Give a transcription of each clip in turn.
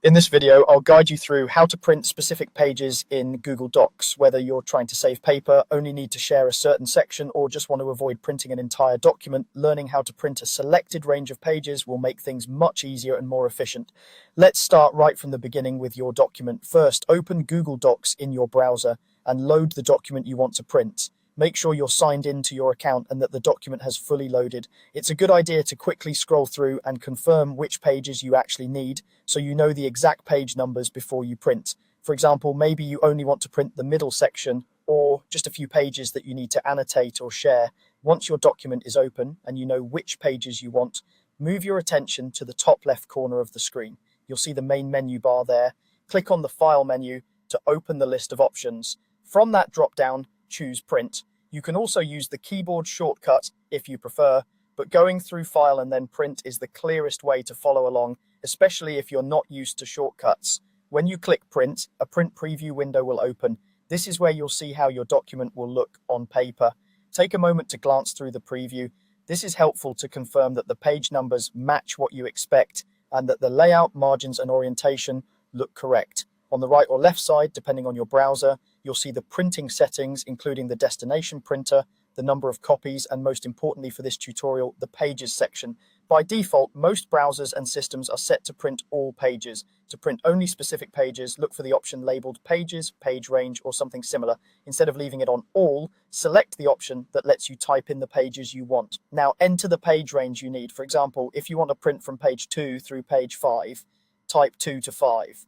In this video, I'll guide you through how to print specific pages in Google Docs, whether you're trying to save paper, only need to share a certain section, or just want to avoid printing an entire document. Learning how to print a selected range of pages will make things much easier and more efficient. Let's start right from the beginning with your document. First, open Google Docs in your browser and load the document you want to print. Make sure you're signed into your account and that the document has fully loaded. It's a good idea to quickly scroll through and confirm which pages you actually need so you know the exact page numbers before you print. For example, maybe you only want to print the middle section or just a few pages that you need to annotate or share. Once your document is open and you know which pages you want, move your attention to the top left corner of the screen. You'll see the main menu bar there. Click on the File menu to open the list of options. From that drop-down, choose Print. You can also use the keyboard shortcut if you prefer, but going through File and then Print is the clearest way to follow along, especially if you're not used to shortcuts. When you click Print, a print preview window will open. This is where you'll see how your document will look on paper. Take a moment to glance through the preview. This is helpful to confirm that the page numbers match what you expect and that the layout, margins, and orientation look correct. On the right or left side, depending on your browser, you'll see the printing settings, including the destination printer, the number of copies, and most importantly for this tutorial, the pages section. By default, most browsers and systems are set to print all pages. To print only specific pages, look for the option labeled Pages, Page Range, or something similar. Instead of leaving it on All, select the option that lets you type in the pages you want. Now enter the page range you need. For example, if you want to print from page 2 through page 5, type 2 to 5.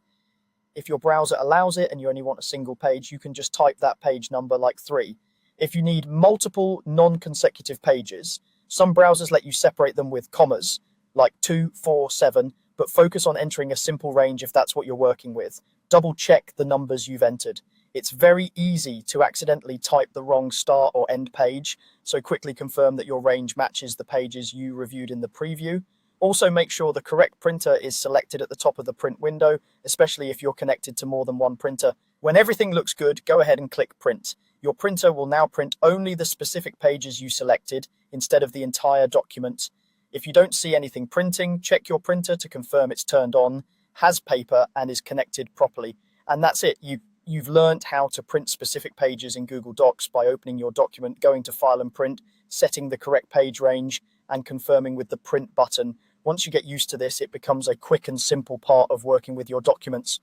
If your browser allows it and you only want a single page, you can just type that page number like 3. If you need multiple non-consecutive pages, some browsers let you separate them with commas, like 2, 4, 7, but focus on entering a simple range if that's what you're working with. Double check the numbers you've entered. It's very easy to accidentally type the wrong start or end page, so quickly confirm that your range matches the pages you reviewed in the preview. Also, make sure the correct printer is selected at the top of the print window, especially if you're connected to more than one printer. When everything looks good, go ahead and click Print. Your printer will now print only the specific pages you selected instead of the entire document. If you don't see anything printing, check your printer to confirm it's turned on, has paper, and is connected properly. And that's it. You've learned how to print specific pages in Google Docs by opening your document, going to File and Print, setting the correct page range, and confirming with the Print button. Once you get used to this, it becomes a quick and simple part of working with your documents.